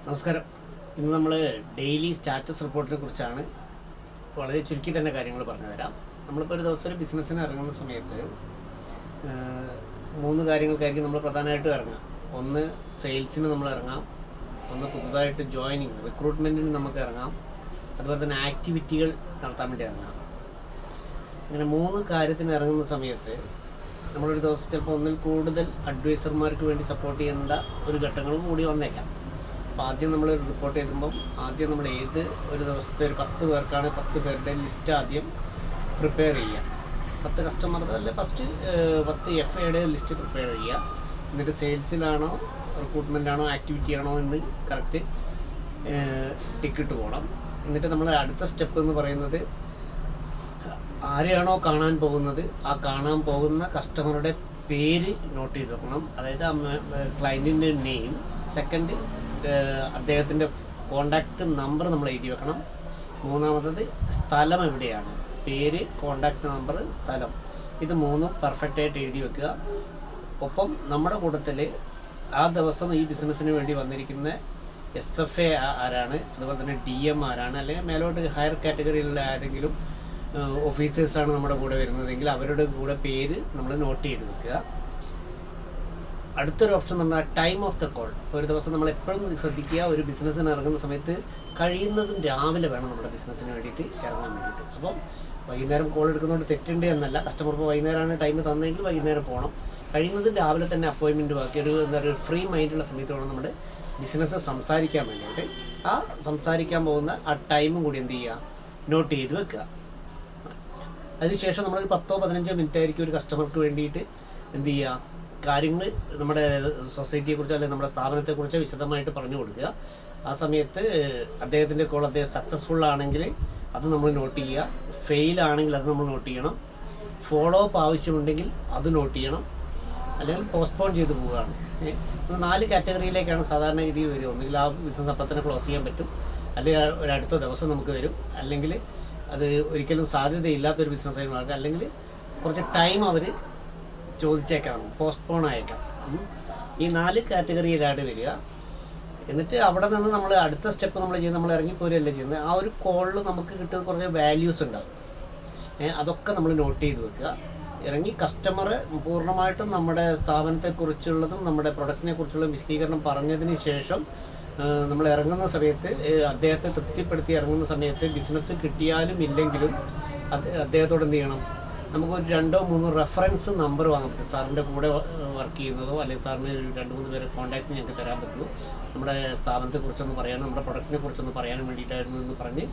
നമസ്കാരം. ഇന്ന് നമ്മൾ ഡെയിലി സ്റ്റാറ്റസ് റിപ്പോർട്ടിനെ കുറിച്ചാണ് വളരെ ചുരുക്കി തന്നെ കാര്യങ്ങൾ പറഞ്ഞു തരാം. നമ്മളിപ്പോൾ ഒരു ദിവസം ഒരു ബിസിനസ്സിന് ഇറങ്ങുന്ന സമയത്ത് മൂന്ന് കാര്യങ്ങൾക്കായിരിക്കും നമ്മൾ പ്രധാനമായിട്ടും ഇറങ്ങുക. ഒന്ന് സെയിൽസിന് നമ്മൾ ഇറങ്ങാം, ഒന്ന് പുതുതായിട്ട് ജോയിനിങ് റിക്രൂട്ട്മെൻറ്റിന് നമുക്ക് ഇറങ്ങാം, അതുപോലെ തന്നെ ആക്ടിവിറ്റികൾ നടത്താൻ വേണ്ടി ഇറങ്ങാം. ഇങ്ങനെ മൂന്ന് കാര്യത്തിന് ഇറങ്ങുന്ന സമയത്ത് നമ്മളൊരു ദിവസം ചിലപ്പോൾ ഒന്നിൽ കൂടുതൽ അഡ്വൈസർമാർക്ക് വേണ്ടി സപ്പോർട്ട് ചെയ്യേണ്ട ഒരു ഘട്ടങ്ങളും കൂടി വന്നേക്കാം. അപ്പോൾ ആദ്യം നമ്മൾ റിപ്പോർട്ട് ചെയ്തുമ്പം ആദ്യം നമ്മൾ ഏത് ഒരു ദിവസത്തെ ഒരു 10 പേർക്കാണ് 10 പേരുടെ ലിസ്റ്റ് ആദ്യം പ്രിപ്പയർ ചെയ്യുക. 10 കസ്റ്റമർ അല്ലെ ഫസ്റ്റ് 10 FAയുടെ ലിസ്റ്റ് പ്രിപ്പയർ ചെയ്യുക. എന്നിട്ട് സെയിൽസിലാണോ റിക്രൂട്ട്മെൻ്റ് ആണോ ആക്ടിവിറ്റി ആണോ എന്ന് കറക്റ്റ് ടിക്കിട്ട് പോകണം. എന്നിട്ട് നമ്മൾ അടുത്ത സ്റ്റെപ്പ് എന്ന് പറയുന്നത് ആരെയാണോ കാണാൻ പോകുന്നത് ആ കാണാൻ പോകുന്ന കസ്റ്റമറുടെ പേര് നോട്ട് ചെയ്ത് വെക്കണം. അതായത് ക്ലയൻറ്റിൻ്റെ നെയിം, സെക്കൻഡ് അദ്ദേഹത്തിൻ്റെ കോണ്ടാക്റ്റ് നമ്പർ നമ്മൾ എഴുതി വെക്കണം. മൂന്നാമത്തത് സ്ഥലം എവിടെയാണ്, പേര്, കോണ്ടാക്റ്റ് നമ്പർ, സ്ഥലം. ഇത് മൂന്നും പെർഫെക്റ്റായിട്ട് എഴുതി വെക്കുക. ഒപ്പം നമ്മുടെ കൂട്ടത്തിൽ ആ ദിവസം ഈ ബിസിനസ്സിന് വേണ്ടി വന്നിരിക്കുന്ന SFA ആരാണ്, അതുപോലെ തന്നെ DM ആരാണ്, അല്ലെങ്കിൽ മേലോട്ട് ഹയർ കാറ്റഗറിയിലുള്ള ആരെങ്കിലും ഓഫീസേഴ്സാണ് നമ്മുടെ കൂടെ വരുന്നതെങ്കിൽ അവരുടെ കൂടെ പേര് നമ്മൾ നോട്ട് ചെയ്ത് വെക്കുക. അടുത്തൊരു ഓപ്ഷൻ എന്ന് പറഞ്ഞാൽ ടൈം ഓഫ് ദ കോൾ. ഒരു ദിവസം നമ്മൾ എപ്പോഴും ശ്രദ്ധിക്കുക, ഒരു ബിസിനസ്സിന് ഇറങ്ങുന്ന സമയത്ത് കഴിയുന്നതും രാവിലെ വേണം നമ്മുടെ ബിസിനസ്സിന് വേണ്ടിയിട്ട് ഇറങ്ങാൻ വേണ്ടിയിട്ട്. അപ്പം വൈകുന്നേരം കോൾ എടുക്കുന്നതുകൊണ്ട് തെറ്റുണ്ട് എന്നല്ല. കസ്റ്റമർ ഇപ്പോൾ വൈകുന്നേരമാണ് ടൈം തന്നെങ്കിൽ വൈകുന്നേരം പോകണം. കഴിയുന്നതും രാവിലെ തന്നെ അപ്പോയിൻമെൻറ്റ് ബാക്കി ഒരു ഫ്രീ മൈൻഡുള്ള സമയത്ത് വേണം നമ്മുടെ ബിസിനസ് സംസാരിക്കാൻ വേണ്ടിയിട്ട്. ആ സംസാരിക്കാൻ പോകുന്ന ആ ടൈമും കൂടി എന്ത് ചെയ്യുക, നോട്ട് ചെയ്ത് വെക്കുക. അതിനുശേഷം നമ്മളൊരു 10-15 മിനിറ്റ് ആയിരിക്കും ഒരു കസ്റ്റമർക്ക് വേണ്ടിയിട്ട് എന്ത് ചെയ്യുക, കാര്യങ്ങൾ നമ്മുടെ സൊസൈറ്റിയെക്കുറിച്ചോ അല്ലെങ്കിൽ നമ്മുടെ സ്ഥാപനത്തെക്കുറിച്ചോ വിശദമായിട്ട് പറഞ്ഞു കൊടുക്കുക. ആ സമയത്ത് അദ്ദേഹത്തിൻ്റെ കോൾ അദ്ദേഹം സക്സസ്ഫുൾ ആണെങ്കിൽ അത് നമ്മൾ നോട്ട് ചെയ്യുക, ഫെയിൽ ആണെങ്കിൽ അത് നമ്മൾ നോട്ട് ചെയ്യണം, ഫോളോ അപ്പ് ആവശ്യമുണ്ടെങ്കിൽ അത് നോട്ട് ചെയ്യണം, അല്ലെങ്കിൽ പോസ്റ്റ്പോൺ ചെയ്ത് പോവുകയാണ്. 4 കാറ്റഗറിയിലേക്കാണ് സാധാരണ രീതിയിൽ വരിക. ഒന്നുകിൽ ആ ബിസിനസ് അപ്പം തന്നെ ക്ലോസ് ചെയ്യാൻ പറ്റും, അല്ലെങ്കിൽ ഒരടുത്ത ദിവസം നമുക്ക് തരും, അല്ലെങ്കിൽ അത് ഒരിക്കലും സാധ്യതയില്ലാത്തൊരു ബിസിനസ്സായി മാറുക, അല്ലെങ്കിൽ കുറച്ച് ടൈം അവർ ചോദിച്ചേക്കാം, പോസ്റ്റ്പോൺ ആയേക്കാം. ഈ 4 കാറ്റഗറിയിലാണ് വരിക. എന്നിട്ട് അവിടെ നിന്ന് നമ്മൾ അടുത്ത സ്റ്റെപ്പ് നമ്മൾ ചെയ്യുന്നത്, നമ്മൾ ഇറങ്ങിപ്പോരല്ലേ ചെയ്യുന്നത്, ആ ഒരു കോളിൽ നമുക്ക് കിട്ടുന്ന കുറച്ച് വാല്യൂസ് ഉണ്ടാകും. അതൊക്കെ നമ്മൾ നോട്ട് ചെയ്ത് വെക്കുക. ഇറങ്ങി കസ്റ്റമർ പൂർണ്ണമായിട്ടും നമ്മുടെ സ്ഥാപനത്തെക്കുറിച്ചുള്ളതും നമ്മുടെ പ്രൊഡക്റ്റിനെ കുറിച്ചുള്ള വിശദീകരണം പറഞ്ഞതിന് ശേഷം നമ്മൾ ഇറങ്ങുന്ന സമയത്ത് അദ്ദേഹത്തെ തൃപ്തിപ്പെടുത്തി ഇറങ്ങുന്ന സമയത്ത് ബിസിനസ് കിട്ടിയാലും ഇല്ലെങ്കിലും അദ്ദേഹത്തോട് എന്ത് ചെയ്യണം, നമുക്കൊരു 2-3 റെഫറൻസ് നമ്പർ വാങ്ങാൻ പറ്റും. സാറിൻ്റെ കൂടെ വർക്ക് ചെയ്യുന്നതോ അല്ലെങ്കിൽ സാറിന് 2-3 പേരെ കോൺടാക്ട്സ് ഞങ്ങൾക്ക് തരാൻ പറ്റുമോ, നമ്മുടെ സ്ഥാപനത്തെക്കുറിച്ചൊന്ന് പറയാനും നമ്മുടെ പ്രൊഡക്റ്റിനെ കുറിച്ചൊന്ന് പറയാനും വേണ്ടിയിട്ടായിരുന്നു എന്ന് പറഞ്ഞ്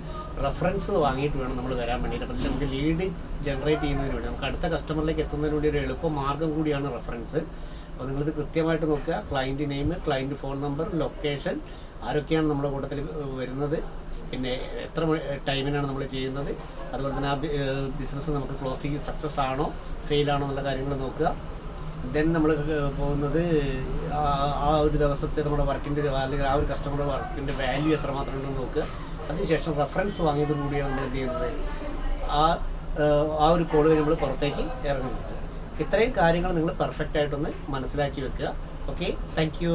റെഫറൻസ് വാങ്ങിയിട്ട് വേണം നമ്മൾ വരാൻ വേണ്ടിയിട്ട്. അപ്പം നമുക്ക് ലീഡ് ജനറേറ്റ് ചെയ്യുന്നതിന് വേണ്ടി, നമുക്ക് അടുത്ത കസ്റ്റമറിലേക്ക് എത്തുന്നതിന് വേണ്ടി ഒരു എളുപ്പ മാർഗ്ഗം കൂടിയാണ് റെഫറൻസ്. അപ്പോൾ നിങ്ങളിത് കൃത്യമായിട്ട് നോക്കുക. Client name, client phone number, location, ആരൊക്കെയാണ് നമ്മുടെ കൂട്ടത്തിൽ വരുന്നത്, പിന്നെ എത്ര ടൈമിനാണ് നമ്മൾ ചെയ്യുന്നത്, അതുപോലെ തന്നെ ആ ബിസിനസ് നമുക്ക് ക്ലോസ് ചെയ്ത് സക്സസ് ആണോ ഫെയിൽ ആണോ എന്നുള്ള കാര്യങ്ങൾ നോക്കുക. ദെൻ നമ്മൾ പോകുന്നത് ആ ഒരു ദിവസത്തെ നമ്മുടെ വർക്കിൻ്റെ അല്ലെങ്കിൽ ആ ഒരു കസ്റ്റമറുടെ വർക്കിൻ്റെ വാല്യൂ എത്രമാത്രം ഉണ്ടെന്ന് നോക്കുക. അതിനുശേഷം റെഫറൻസ് വാങ്ങിയതും കൂടിയാണ് നമ്മൾ എന്ത് ചെയ്യുന്നത്, ആ ഒരു കോൾ കഴിഞ്ഞ് നമ്മൾ പുറത്തേക്ക് ഇറങ്ങുന്നത്. ഇത്രയും കാര്യങ്ങൾ നിങ്ങൾ പെർഫെക്റ്റ് ആയിട്ടൊന്ന് മനസ്സിലാക്കി വെക്കുക. Okay, thank you.